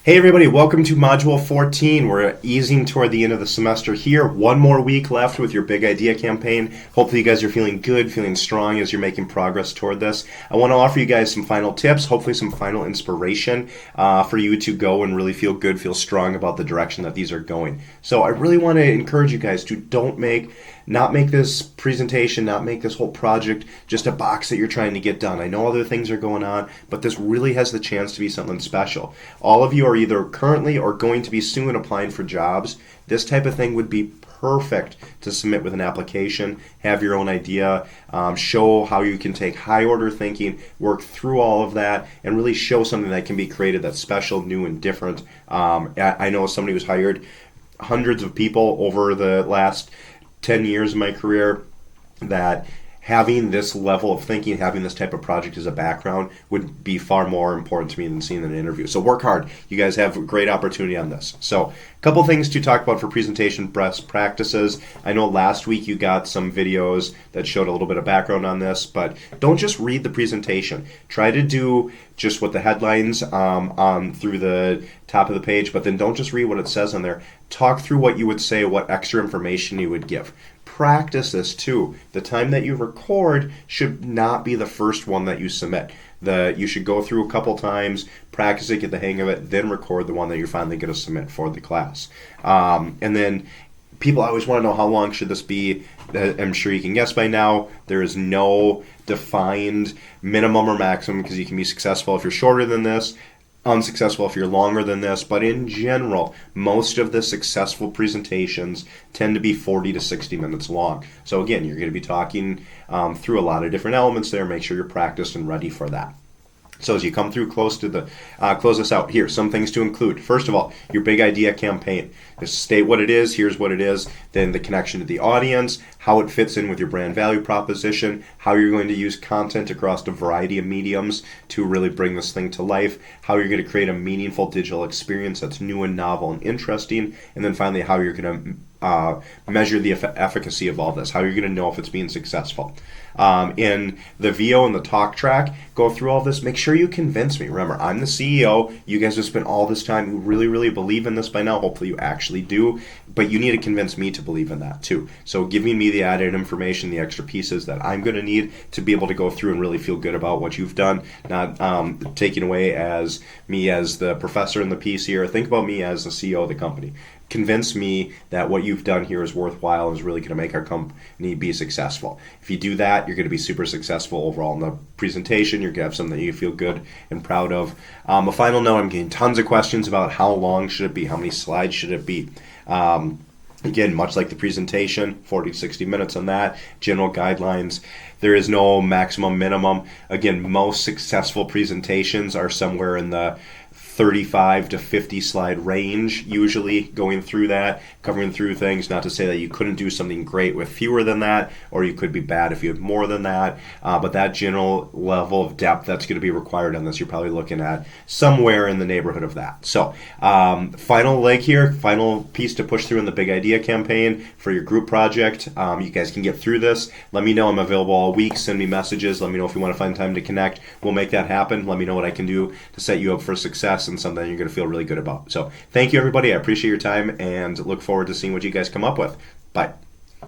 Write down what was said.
Hey everybody, welcome to Module 14. We're easing toward the end of the semester here. One more week left with your Big Idea campaign. Hopefully you guys are feeling good, feeling strong as you're making progress toward this. I want to offer you guys some final tips, hopefully some final inspiration for you to go and really feel good, feel strong about the direction that these are going. So I really want to encourage you guys to not make this presentation, not make this whole project just a box that you're trying to get done. I know other things are going on, but this really has the chance to be something special. All of you are either currently or going to be soon applying for jobs. This type of thing would be perfect to submit with an application, have your own idea, show how you can take high order thinking, work through all of that, and really show something that can be created that's special, new, and different. I know somebody who's hired hundreds of people over the last 10 years of my career that having this level of thinking, having this type of project as a background would be far more important to me than seeing an interview. So work hard. You guys have a great opportunity on this. So a couple things to talk about for presentation best practices. I know last week you got some videos that showed a little bit of background on this, but don't just read the presentation. Try to do just what the headlines on through the top of the page, but then don't just read what it says on there. Talk through what you would say, what extra information you would give. Practice this too. The time that you record should not be the first one that you submit. You should go through a couple times, practice it, get the hang of it, then record the one that you're finally going to submit for the class. And then people always want to know how long should this be. I'm sure you can guess by now. There is no defined minimum or maximum because you can be successful if you're shorter than this, unsuccessful if you're longer than this, but in general, most of the successful presentations tend to be 40 to 60 minutes long. So again, you're going to be talking through a lot of different elements there. Make sure you're practiced and ready for that. So as you come through close this out, here, some things to include. First of all, your Big Idea campaign. Just state what it is, here's what it is, then the connection to the audience, how it fits in with your brand value proposition, how you're going to use content across a variety of mediums to really bring this thing to life, how you're going to create a meaningful digital experience that's new and novel and interesting, and then finally how you're going to measure the efficacy of all this, how you're going to know if it's being successful. In the VO and the talk track, go through all this. Make sure you convince me. Remember, I'm the CEO. You guys have spent all this time. You really, really believe in this by now. Hopefully you actually do. But you need to convince me to believe in that too. So giving me the added information, the extra pieces that I'm going to need to be able to go through and really feel good about what you've done. Not taking away as me as the professor in the piece here. Think about me as the CEO of the company. Convince me that what you've done here is worthwhile and is really going to make our company be successful. If you do that, you're going to be super successful overall in the presentation. You're going to have something that you feel good and proud of. A final note, I'm getting tons of questions about how long should it be, how many slides should it be. Again, much like the presentation, 40 to 60 minutes on that. General guidelines. There is no maximum, minimum. Again, most successful presentations are somewhere in the 35 to 50 slide range, usually going through that, covering through things. Not to say that you couldn't do something great with fewer than that, or you could be bad if you had more than that, but that general level of depth that's going to be required on this, you're probably looking at somewhere in the neighborhood of that. So final leg here, final piece to push through in the Big Idea campaign for your group project. You guys can get through this. Let me know. I'm available all week. Send me messages. Let me know if you want to find time to connect. We'll make that happen. Let me know what I can do to set you up for success and something you're going to feel really good about. So thank you, everybody. I appreciate your time and look forward to seeing what you guys come up with. Bye.